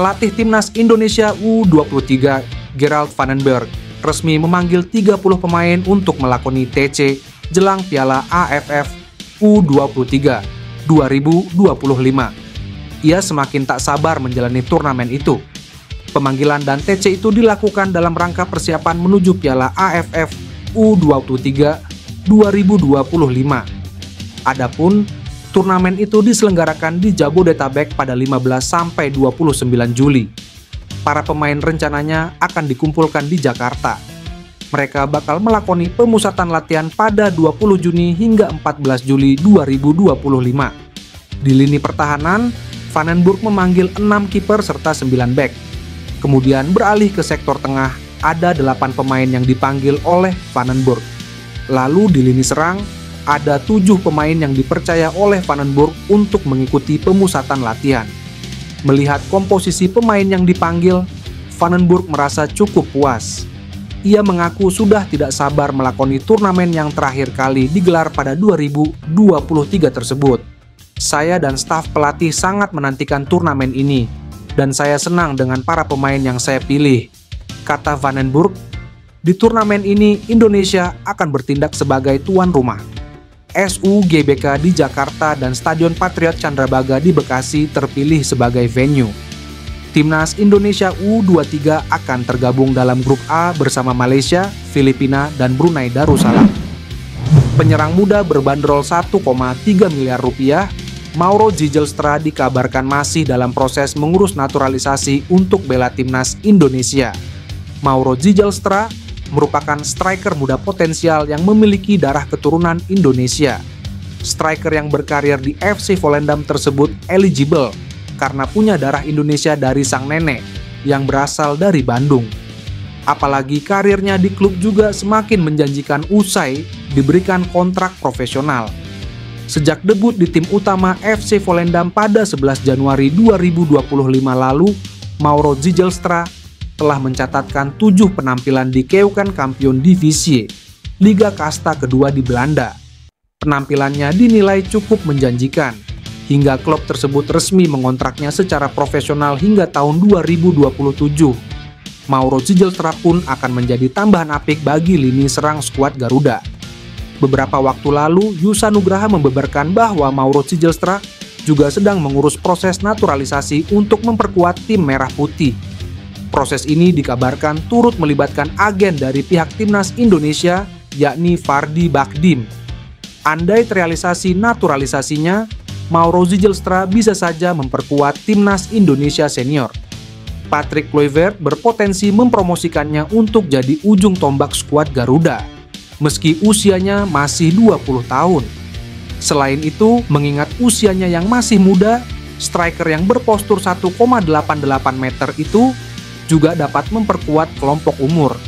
Pelatih Timnas Indonesia U23 Gerald Vandenberg resmi memanggil 30 pemain untuk melakoni TC jelang Piala AFF U23 2025. Ia semakin tak sabar menjalani turnamen itu. Pemanggilan dan TC itu dilakukan dalam rangka persiapan menuju Piala AFF U23 2025. Adapun turnamen itu diselenggarakan di Jabodetabek pada 15 sampai 29 Juli. Para pemain rencananya akan dikumpulkan di Jakarta. Mereka bakal melakoni pemusatan latihan pada 20 Juni hingga 14 Juli 2025. Di lini pertahanan, Vandenberg memanggil 6 kiper serta 9 bek. Kemudian beralih ke sektor tengah, ada 8 pemain yang dipanggil oleh Vandenberg. Lalu di lini serang, ada 7 pemain yang dipercaya oleh Vandenberg untuk mengikuti pemusatan latihan. Melihat komposisi pemain yang dipanggil, Vandenberg merasa cukup puas. Ia mengaku sudah tidak sabar melakoni turnamen yang terakhir kali digelar pada 2023 tersebut. Saya dan staf pelatih sangat menantikan turnamen ini, dan saya senang dengan para pemain yang saya pilih, kata Vandenberg. Di turnamen ini, Indonesia akan bertindak sebagai tuan rumah. SUGBK di Jakarta dan Stadion Patriot Candrabaga di Bekasi terpilih sebagai venue. Timnas Indonesia U23 akan tergabung dalam grup A bersama Malaysia, Filipina, dan Brunei Darussalam. Penyerang muda berbanderol 1,3 miliar rupiah, Mauro Ziegelsta dikabarkan masih dalam proses mengurus naturalisasi untuk bela Timnas Indonesia. Mauro Ziegelsta merupakan striker muda potensial yang memiliki darah keturunan Indonesia. Striker yang berkarir di FC Volendam tersebut eligible karena punya darah Indonesia dari sang nenek yang berasal dari Bandung. Apalagi karirnya di klub juga semakin menjanjikan usai diberikan kontrak profesional. Sejak debut di tim utama FC Volendam pada 11 Januari 2025 lalu, Mauro Ziegelsta telah mencatatkan 7 penampilan di Keukenkampioen Divisie, Liga Kasta kedua di Belanda. Penampilannya dinilai cukup menjanjikan, hingga klub tersebut resmi mengontraknya secara profesional hingga tahun 2027. Mauro Ziegelsta pun akan menjadi tambahan apik bagi lini serang skuad Garuda. Beberapa waktu lalu, Yusa Nugraha membeberkan bahwa Mauro Ziegelsta juga sedang mengurus proses naturalisasi untuk memperkuat tim merah putih. Proses ini dikabarkan turut melibatkan agen dari pihak Timnas Indonesia, yakni Fardi Bakdim. Andai terrealisasi naturalisasinya, Mauro Ziegelsta bisa saja memperkuat Timnas Indonesia senior. Patrick Kluivert berpotensi mempromosikannya untuk jadi ujung tombak skuad Garuda, meski usianya masih 20 tahun. Selain itu, mengingat usianya yang masih muda, striker yang berpostur 1,88 meter itu juga dapat memperkuat kelompok umur.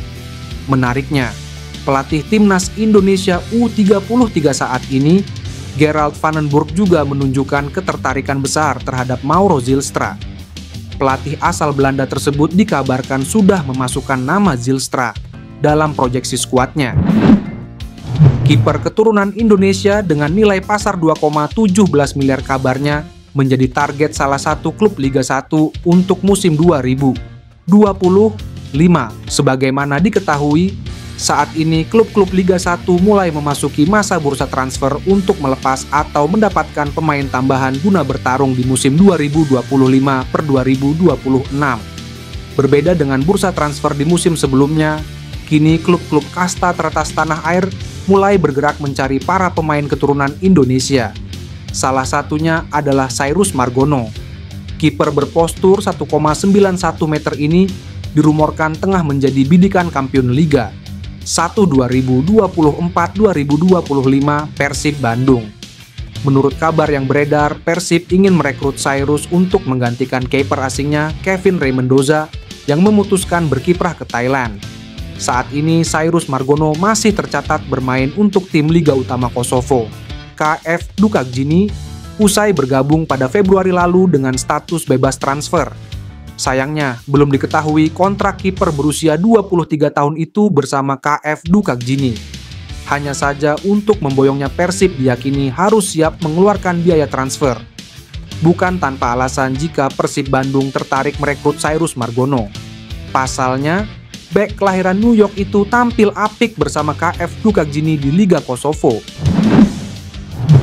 Menariknya, pelatih Timnas Indonesia U33 saat ini, Gerald Vandenberg, juga menunjukkan ketertarikan besar terhadap Mauro Ziegelsta. Pelatih asal Belanda tersebut dikabarkan sudah memasukkan nama Ziegelsta dalam proyeksi skuadnya. Kiper keturunan Indonesia dengan nilai pasar 2,17 miliar kabarnya menjadi target salah satu klub Liga 1 untuk musim 2025. Sebagaimana diketahui, saat ini klub-klub Liga 1 mulai memasuki masa bursa transfer untuk melepas atau mendapatkan pemain tambahan guna bertarung di musim 2025/2026. Berbeda dengan bursa transfer di musim sebelumnya, kini klub-klub kasta teratas tanah air mulai bergerak mencari para pemain keturunan Indonesia. Salah satunya adalah Cyrus Margono. Kiper berpostur 1,91 meter ini dirumorkan tengah menjadi bidikan kampiun Liga 1 2024-2025 Persib Bandung. Menurut kabar yang beredar, Persib ingin merekrut Cyrus untuk menggantikan kiper asingnya Kevin Rey Mendoza yang memutuskan berkiprah ke Thailand. Saat ini Cyrus Margono masih tercatat bermain untuk tim Liga Utama Kosovo, KF Dukakjini, usai bergabung pada Februari lalu dengan status bebas transfer. Sayangnya, belum diketahui kontrak kiper berusia 23 tahun itu bersama KF Dukakjini. Hanya saja untuk memboyongnya Persib diyakini harus siap mengeluarkan biaya transfer. bukan tanpa alasan jika Persib Bandung tertarik merekrut Cyrus Margono. Pasalnya, bek kelahiran New York itu tampil apik bersama KF Dukakjini di Liga Kosovo.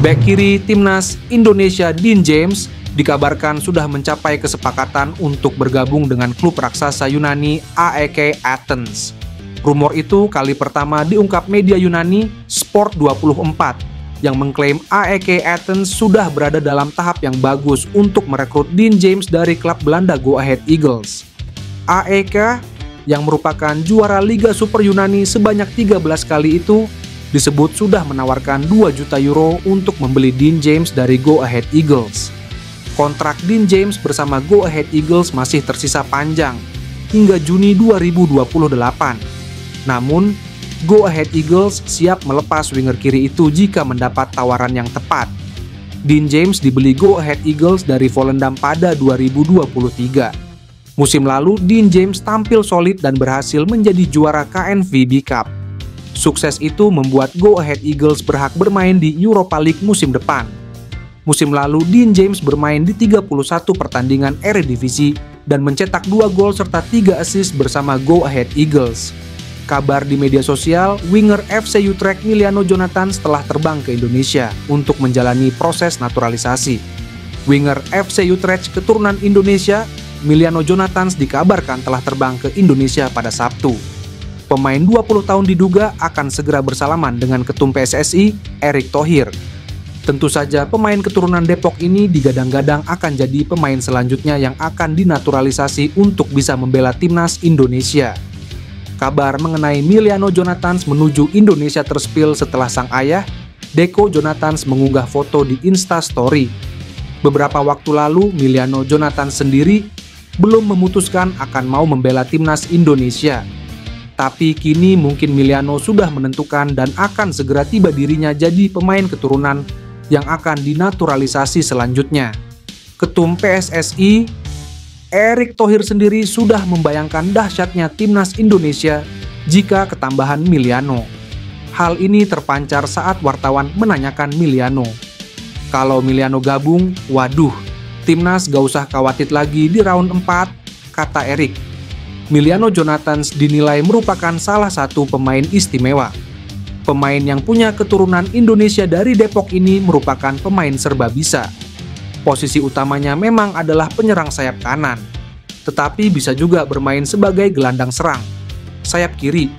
Bek kiri timnas Indonesia Dean James dikabarkan sudah mencapai kesepakatan untuk bergabung dengan klub raksasa Yunani AEK Athens. Rumor itu kali pertama diungkap media Yunani Sport24 yang mengklaim AEK Athens sudah berada dalam tahap yang bagus untuk merekrut Dean James dari klub Belanda Go Ahead Eagles. AEK yang merupakan juara Liga Super Yunani sebanyak 13 kali itu disebut sudah menawarkan 2 juta euro untuk membeli Dean James dari Go Ahead Eagles. Kontrak Dean James bersama Go Ahead Eagles masih tersisa panjang hingga Juni 2028. Namun, Go Ahead Eagles siap melepas winger kiri itu jika mendapat tawaran yang tepat. Dean James dibeli Go Ahead Eagles dari Volendam pada 2023. Musim lalu, Dean James tampil solid dan berhasil menjadi juara KNVB Cup. Sukses itu membuat Go Ahead Eagles berhak bermain di Europa League musim depan. Musim lalu, Dean James bermain di 31 pertandingan Eredivisie dan mencetak 2 gol serta 3 assist bersama Go Ahead Eagles. Kabar di media sosial, winger FC Utrecht Miliano Jonathans telah terbang ke Indonesia untuk menjalani proses naturalisasi. Winger FC Utrecht keturunan Indonesia, Miliano Jonathans dikabarkan telah terbang ke Indonesia pada Sabtu. Pemain 20 tahun diduga akan segera bersalaman dengan Ketum PSSI, Erick Thohir. Tentu saja pemain keturunan Depok ini digadang-gadang akan jadi pemain selanjutnya yang akan dinaturalisasi untuk bisa membela timnas Indonesia. Kabar mengenai Miliano Jonathans menuju Indonesia terspil setelah sang ayah, Deco Jonathans, mengunggah foto di Instastory. Beberapa waktu lalu, Miliano Jonathans sendiri belum memutuskan akan mau membela timnas Indonesia. Tapi kini mungkin Miliano sudah menentukan dan akan segera tiba dirinya jadi pemain keturunan yang akan dinaturalisasi selanjutnya. Ketum PSSI Erick Thohir sendiri sudah membayangkan dahsyatnya timnas Indonesia jika ketambahan Miliano. Hal ini terpancar saat wartawan menanyakan Miliano. Kalau Miliano gabung, waduh, timnas gak usah khawatir lagi di round 4, kata Erick. Miliano Jonathans dinilai merupakan salah satu pemain istimewa. Pemain yang punya keturunan Indonesia dari Depok ini merupakan pemain serba bisa. Posisi utamanya memang adalah penyerang sayap kanan, tetapi bisa juga bermain sebagai gelandang serang, sayap kiri,